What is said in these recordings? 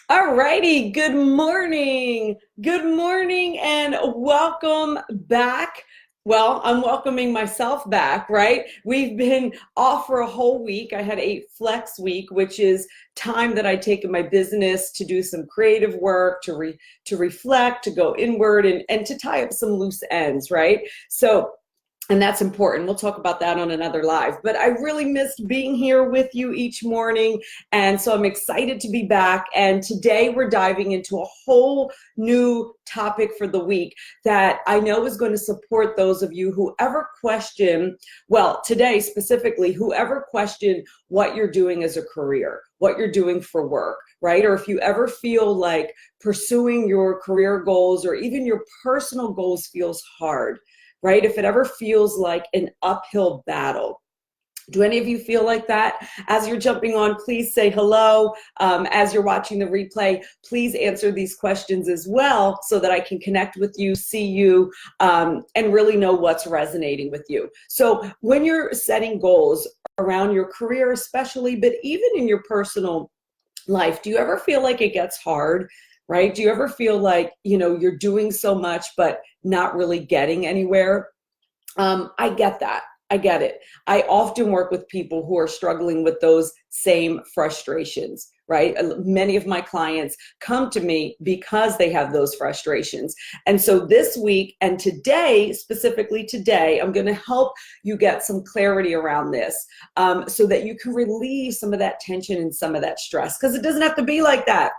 All righty. Good morning. Good morning and welcome back. Well, I'm welcoming myself back, right? We've been off for a whole week. I had a flex week, which is time that I take in my business to do some creative work, to reflect, to go inward and to tie up some loose ends, right? And that's important. We'll talk about that on another live. But I really missed being here with you each morning. And so I'm excited to be back. And today we're diving into a whole new topic for the week that I know is going to support those of you who ever question, well, today specifically, whoever question what you're doing as a career, what you're doing for work, right? Or if you ever feel like pursuing your career goals or even your personal goals feels hard, right? If it ever feels like an uphill battle. Do any of you feel like that? As you're jumping on, please say hello. As you're watching the replay, please answer these questions as well so that I can connect with you, see you, and really know what's resonating with you. So when you're setting goals around your career especially, but even in your personal life, do you ever feel like it gets hard? Right? Do you ever feel like, you're doing so much, but not really getting anywhere? I get that. I get it. I often work with people who are struggling with those same frustrations, right? Many of my clients come to me because they have those frustrations. And so this week and today, specifically today, I'm going to help you get some clarity around this so that you can relieve some of that tension and some of that stress, because it doesn't have to be like that.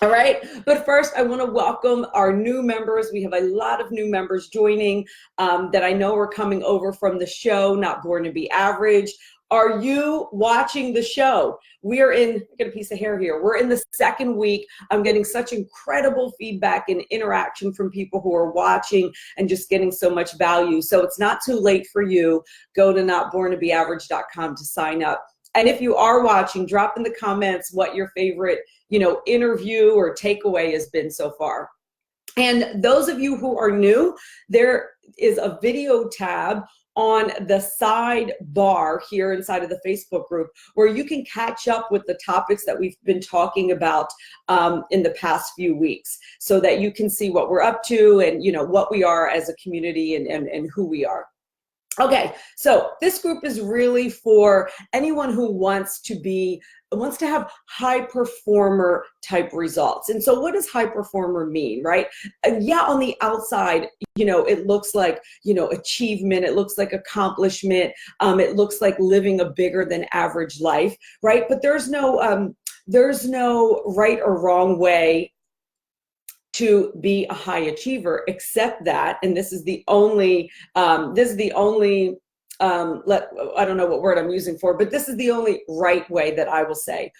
All right. But first, I want to welcome our new members. We have a lot of new members joining that I know are coming over from the show, Not Born to Be Average. Are you watching the show? We are in, I got a piece of hair here. We're in the second week. I'm getting such incredible feedback and interaction from people who are watching and just getting so much value. So it's not too late for you. Go to notborntobeaverage.com to sign up. And if you are watching, drop in the comments what your favorite, interview or takeaway has been so far. And those of you who are new, there is a video tab on the side bar here inside of the Facebook group where you can catch up with the topics that we've been talking about in the past few weeks, so that you can see what we're up to and what we are as a community and who we are. Okay, so this group is really for anyone who wants to have high performer type results. And so what does high performer mean, right? Yeah, on the outside, it looks like, achievement, it looks like accomplishment, it looks like living a bigger than average life, right? But there's no right or wrong way to be a high achiever, except that, and this is the only, I don't know what word I'm using for, but this is the only right way that I will say,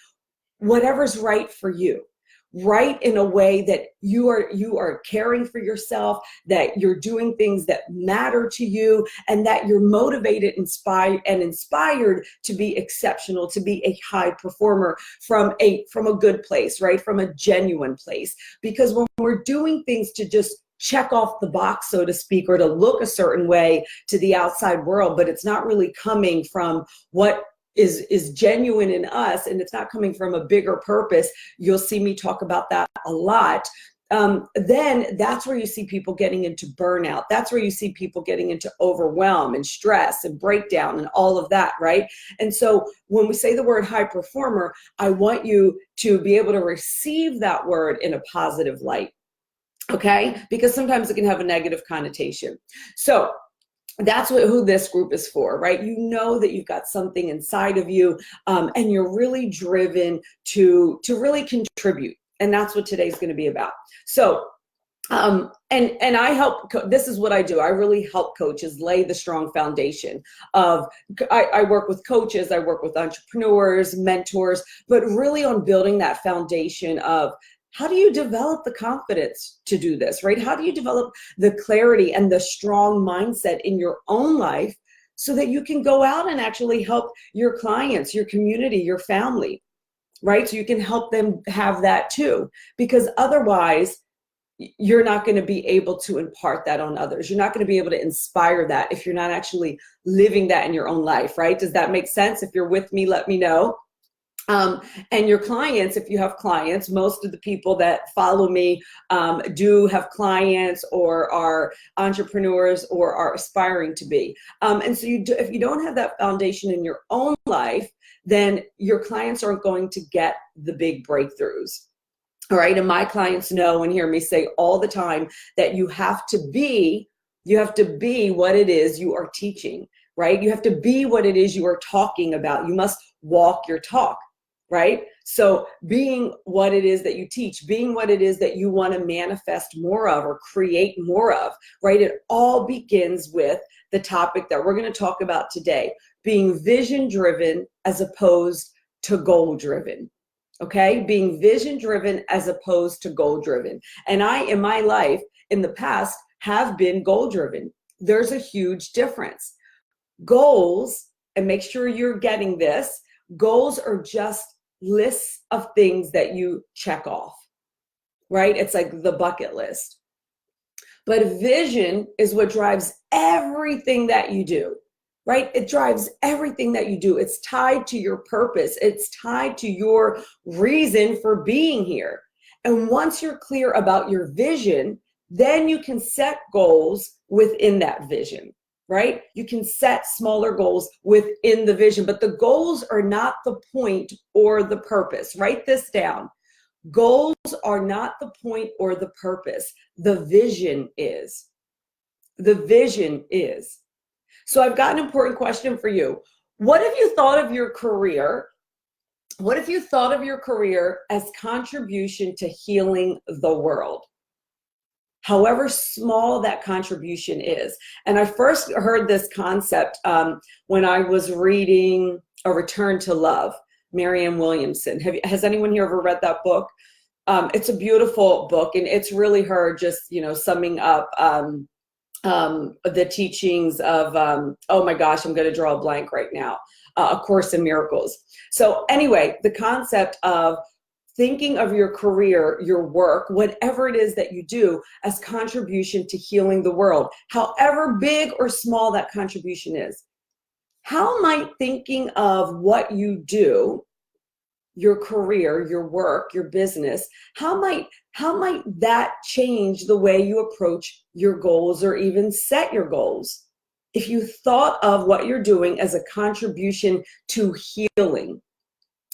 whatever's right for you, right in a way that you are caring for yourself, that you're doing things that matter to you, and that you're motivated, inspired to be exceptional, to be a high performer from a good place, right? From a genuine place. Because when we're doing things to just check off the box, so to speak, or to look a certain way to the outside world, but it's not really coming from what is genuine in us, and it's not coming from a bigger purpose, you'll see me talk about that a lot. Then that's where you see people getting into burnout. That's where you see people getting into overwhelm and stress and breakdown and all of that, right? And so when we say the word high performer, I want you to be able to receive that word in a positive light, okay? Because sometimes it can have a negative connotation. So that's who this group is for, right? You know that you've got something inside of you, and you're really driven to really contribute. And that's what today's going to be about. So, and I help, this is what I do. I really help coaches lay the strong foundation of, I work with coaches, I work with entrepreneurs, mentors, but really on building that foundation of, how do you develop the confidence to do this, right? How do you develop the clarity and the strong mindset in your own life so that you can go out and actually help your clients, your community, your family, right? So you can help them have that too, because otherwise you're not going to be able to impart that on others. You're not going to be able to inspire that if you're not actually living that in your own life, right? Does that make sense? If you're with me, let me know. And your clients, if you have clients, most of the people that follow me do have clients or are entrepreneurs or are aspiring to be. And so if you don't have that foundation in your own life, then your clients aren't going to get the big breakthroughs. All right. And my clients know and hear me say all the time that you have to be what it is you are teaching, right? You have to be what it is you are talking about. You must walk your talk. Right? So being what it is that you teach, being what it is that you want to manifest more of or create more of, right? It all begins with the topic that we're going to talk about today, being vision driven as opposed to goal driven. Okay? Being vision driven as opposed to goal driven. And I, in my life, in the past, have been goal driven. There's a huge difference. Goals, and make sure you're getting this, goals are just lists of things that you check off, right? It's like the bucket list. But vision is what drives everything that you do, right? It drives everything that you do. It's tied to your purpose. It's tied to your reason for being here. And once you're clear about your vision, then you can set goals within that vision. Right? You can set smaller goals within the vision, but the goals are not the point or the purpose. Write this down. Goals are not the point or the purpose. The vision is. The vision is. So I've got an important question for you. What if you thought of your career? What if you thought of your career as contribution to healing the world? However small that contribution is. And I first heard this concept when I was reading A Return to Love, Marianne Williamson. Has anyone here ever read that book? It's a beautiful book, and it's really her just, summing up the teachings of, oh my gosh, I'm going to draw a blank right now, A Course in Miracles. So anyway, the concept of thinking of your career, your work, whatever it is that you do, as contribution to healing the world, however big or small that contribution is. How might thinking of what you do, your career, your work, your business, how might that change the way you approach your goals or even set your goals? If you thought of what you're doing as a contribution to healing.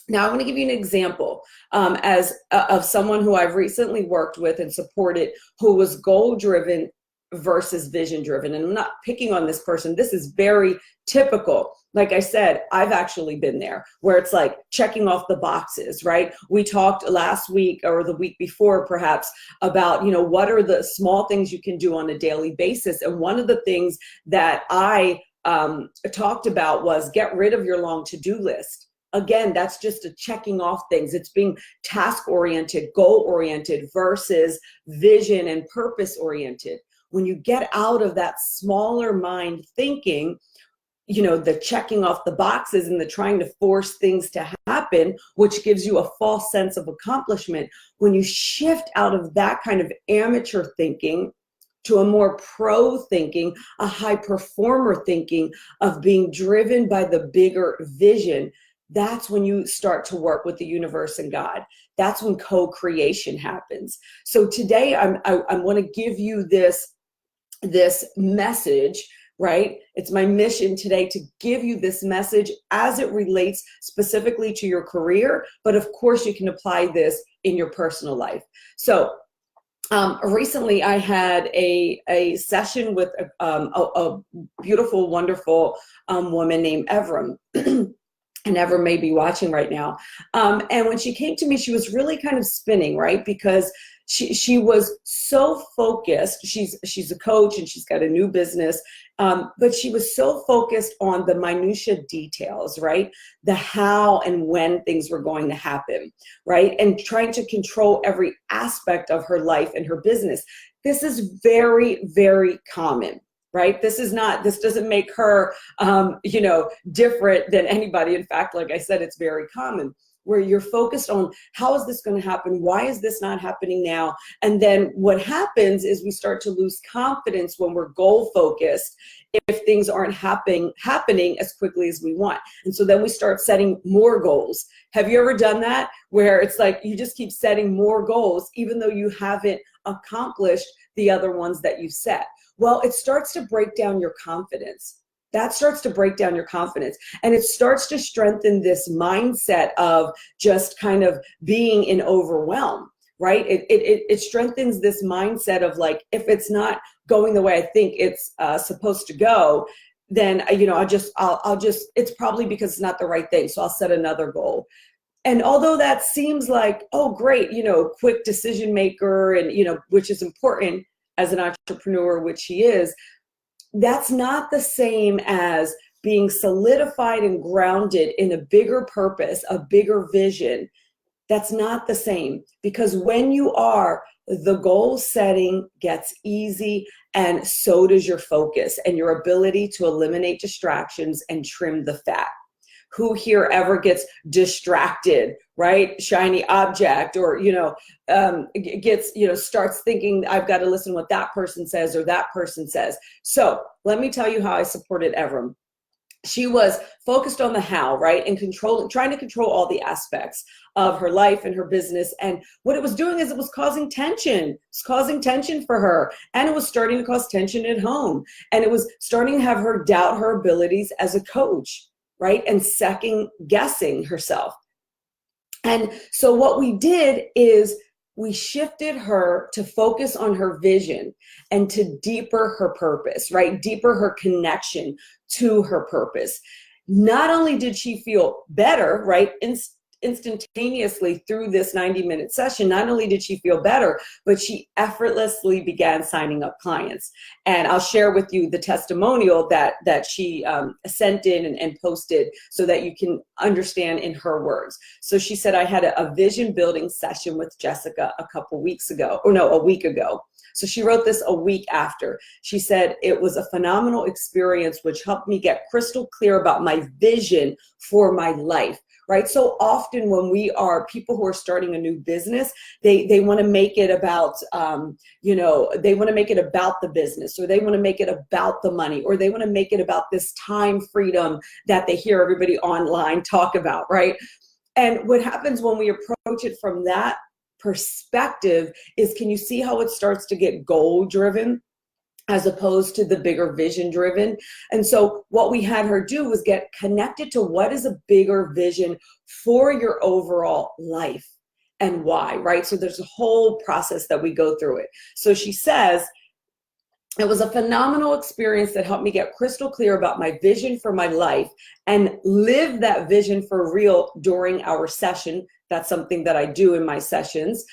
Now, I'm going to give you an example of someone who I've recently worked with and supported who was goal-driven versus vision-driven. And I'm not picking on this person. This is very typical. Like I said, I've actually been there where it's like checking off the boxes, right? We talked last week or the week before perhaps about, what are the small things you can do on a daily basis. And one of the things that I talked about was get rid of your long to-do list. Again, that's just a checking off things. It's being task-oriented, goal-oriented versus vision and purpose-oriented. When you get out of that smaller mind thinking, the checking off the boxes and the trying to force things to happen, which gives you a false sense of accomplishment. When you shift out of that kind of amateur thinking to a more pro thinking, a high performer thinking of being driven by the bigger vision, that's when you start to work with the universe and God. That's when co-creation happens. So today I want to give you this message, right? It's my mission today to give you this message as it relates specifically to your career, but of course you can apply this in your personal life. So recently I had a session with a beautiful, wonderful woman named Evram. And Ever may be watching right now. And when she came to me, she was really kind of spinning, right? Because she was so focused. She's a coach and she's got a new business, but she was so focused on the minutia details, right? The how and when things were going to happen, right? And trying to control every aspect of her life and her business. This is very, very common. Right? This doesn't make her, different than anybody. In fact, like I said, it's very common. where you're focused on how is this going to happen? Why is this not happening now? And then what happens is we start to lose confidence when we're goal focused if things aren't happening as quickly as we want. And so then we start setting more goals. Have you ever done that where it's like you just keep setting more goals even though you haven't accomplished the other ones that you set? Well, it starts to break down your confidence. That starts to break down your confidence, and it starts to strengthen this mindset of just kind of being in overwhelm, right? It strengthens this mindset of like, if it's not going the way I think it's supposed to go, then, I'll just, it's probably because it's not the right thing. So I'll set another goal. And although that seems like, oh, great, quick decision maker and, which is important as an entrepreneur, which he is, that's not the same as being solidified and grounded in a bigger purpose, a bigger vision. That's not the same, because when you are, the goal setting gets easy, and so does your focus and your ability to eliminate distractions and trim the fat. Who here ever gets distracted, right? Shiny object, or, starts thinking, I've got to listen to what that person says or that person says. So let me tell you how I supported Evram. She was focused on the how, right? And trying to control all the aspects of her life and her business. And what it was doing is it was causing tension. It's causing tension for her. And it was starting to cause tension at home. And it was starting to have her doubt her abilities as a coach, right? And second guessing herself. And so what we did is we shifted her to focus on her vision and to deeper her purpose, right? Deeper her connection to her purpose. Not only did she feel better, right? Instantaneously through this 90-minute session, not only did she feel better, but she effortlessly began signing up clients. And I'll share with you the testimonial that she sent in and posted so that you can understand in her words. So she said, I had a vision building session with Jessica a week ago. So she wrote this a week after. She said, it was a phenomenal experience which helped me get crystal clear about my vision for my life. Right? So often when we are people who are starting a new business, they want to make it about, they want to make it about the business, or they want to make it about the money, or they want to make it about this time freedom that they hear everybody online talk about, right? And what happens when we approach it from that perspective is, can you see how it starts to get goal driven as opposed to the bigger vision driven? And so what we had her do was get connected to what is a bigger vision for your overall life and why, right? So there's a whole process that we go through it. So she says, it was a phenomenal experience that helped me get crystal clear about my vision for my life and live that vision for real during our session. That's something that I do in my sessions,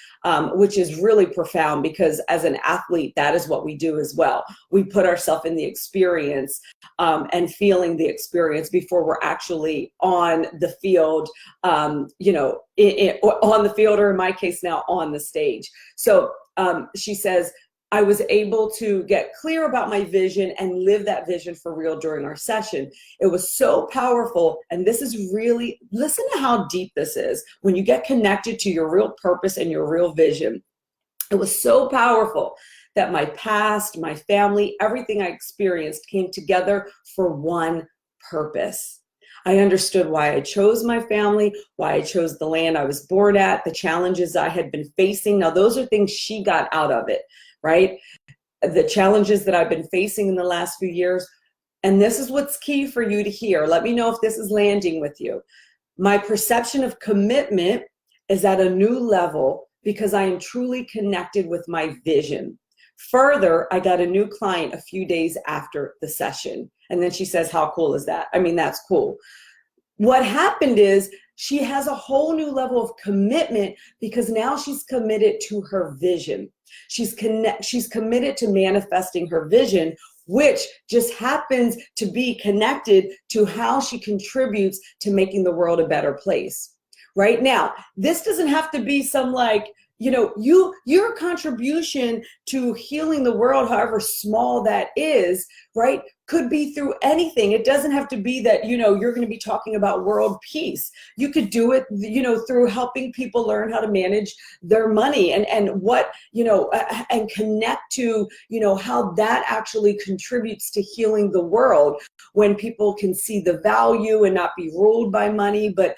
which is really profound, because as an athlete, that is what we do as well. We put ourselves in the experience and feeling the experience before we're actually on the field, on the field, or in my case now on the stage. So she says, I was able to get clear about my vision and live that vision for real during our session. It was so powerful. And this is really, listen to how deep this is. When you get connected to your real purpose and your real vision, it was so powerful that my past, my family, everything I experienced came together for one purpose. I understood why I chose my family, why I chose the land I was born at, the challenges I had been facing. Now, those are things she got out of it. Right? The challenges that I've been facing in the last few years. And this is what's key for you to hear. Let me know if this is landing with you. My perception of commitment is at a new level because I am truly connected with my vision. Further, I got a new client a few days after the session. And then she says, how cool is that? I mean, that's cool. What happened is she has a whole new level of commitment because now she's committed to her vision. She's committed to manifesting her vision, which just happens to be connected to how she contributes to making the world a better place. Right now, this doesn't have to be some your contribution to healing the world, however small that is, right, could be through anything. It doesn't have to be that, you're going to be talking about world peace. You could do it, through helping people learn how to manage their money and what, and connect to, how that actually contributes to healing the world, when people can see the value and not be ruled by money, but,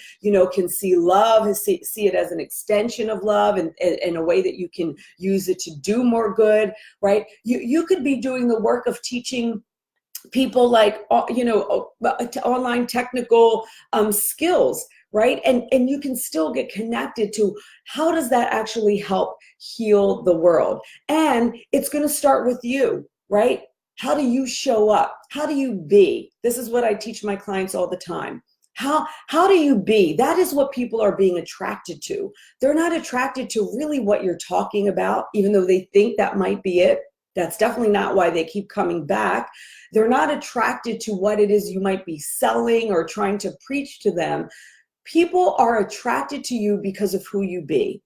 can see love and see it as an extension of love, and in a way that you can use it to do more good, right? You could be doing the work of teaching people like, online technical skills, right? And you can still get connected to how does that actually help heal the world? And it's going to start with you, right? How do you show up? How do you be? This is what I teach my clients all the time. How do you be? That is what people are being attracted to. They're not attracted to really what you're talking about, even though they think that might be it. That's definitely not why they keep coming back. They're not attracted to what it is you might be selling or trying to preach to them. People are attracted to you because of who you be.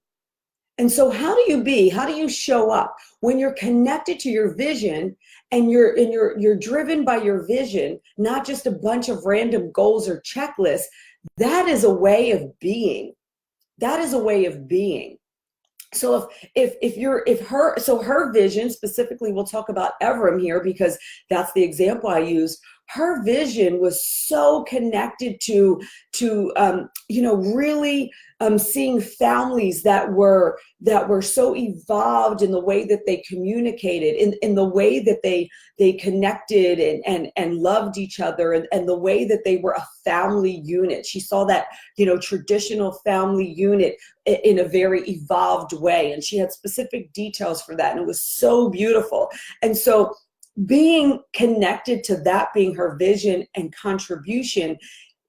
And so how do you be? How do you show up when you're connected to your vision and you're driven by your vision, not just a bunch of random goals or checklists? That is a way of being. That is a way of being. So her vision specifically, we'll talk about Evrim here because that's the example I used. Her vision was so connected to really seeing families that were so evolved in the way that they communicated, in the way that they connected and loved each other, and the way that they were a family unit. She saw that traditional family unit in a very evolved way, and she had specific details for that, and it was so beautiful. And so being connected to that being her vision and contribution,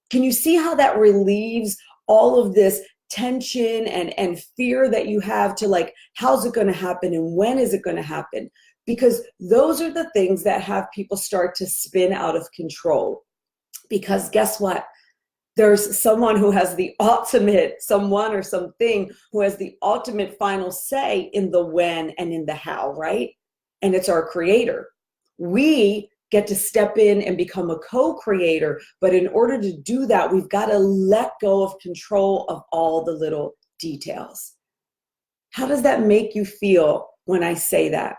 can you see how that relieves all of this tension and fear that you have to, like, how's it going to happen and when is it going to happen? Because those are the things that have people start to spin out of control. Because guess what? There's someone who has the ultimate, someone or something who has the ultimate final say in the when and in the how, right? And it's our creator. We get to step in and become a co-creator, but in order to do that, we've got to let go of control of all the little details. How does that make you feel when I say that?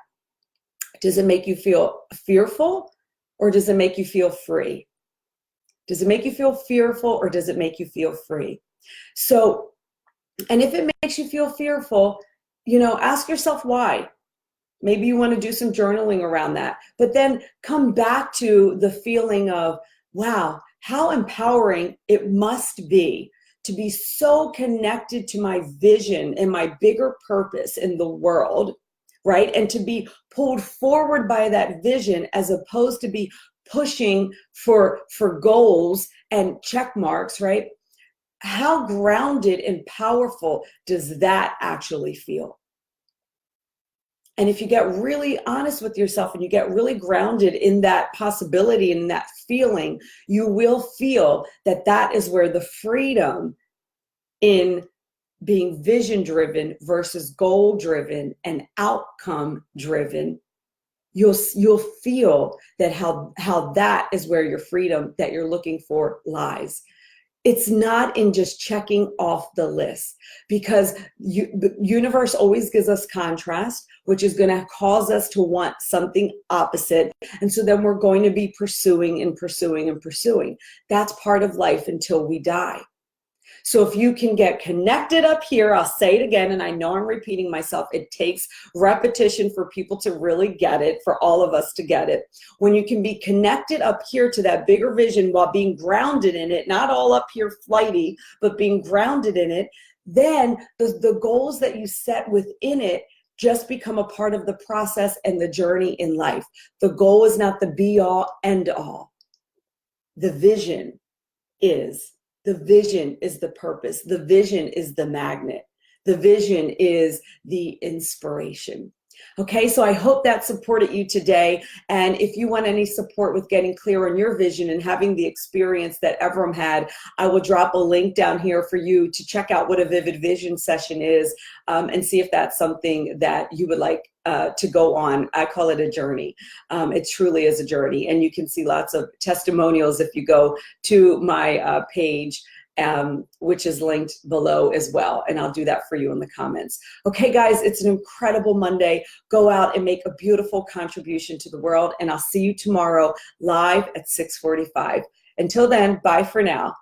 Does it make you feel fearful, or does it make you feel free? Does it make you feel fearful, or does it make you feel free? So, and if it makes you feel fearful, ask yourself why. Maybe you want to do some journaling around that, but then come back to the feeling of, wow, how empowering it must be to be so connected to my vision and my bigger purpose in the world, right? And to be pulled forward by that vision, as opposed to be pushing for goals and check marks, right? How grounded and powerful does that actually feel? And if you get really honest with yourself and you get really grounded in that possibility and that feeling, you will feel that that is where the freedom in being vision driven versus goal driven and outcome driven, you'll feel that how that is where your freedom that you're looking for lies. It's not in just checking off the list, because the universe always gives us contrast, which is going to cause us to want something opposite. And so then we're going to be pursuing and pursuing and pursuing. That's part of life until we die. So if you can get connected up here, I'll say it again, and I know I'm repeating myself, it takes repetition for people to really get it, for all of us to get it. When you can be connected up here to that bigger vision while being grounded in it, not all up here flighty, but being grounded in it, then the goals that you set within it just become a part of the process and the journey in life. The goal is not the be all end all. The vision is. The vision is the purpose. The vision is the magnet. The vision is the inspiration. Okay, so I hope that supported you today. And if you want any support with getting clear on your vision and having the experience that Evram had, I will drop a link down here for you to check out what a vivid vision session is, and see if that's something that you would like to go on. I call it a journey. It truly is a journey. And you can see lots of testimonials if you go to my page, which is linked below as well. And I'll do that for you in the comments. Okay, guys, it's an incredible Monday. Go out and make a beautiful contribution to the world. And I'll see you tomorrow live at 6:45. Until then, bye for now.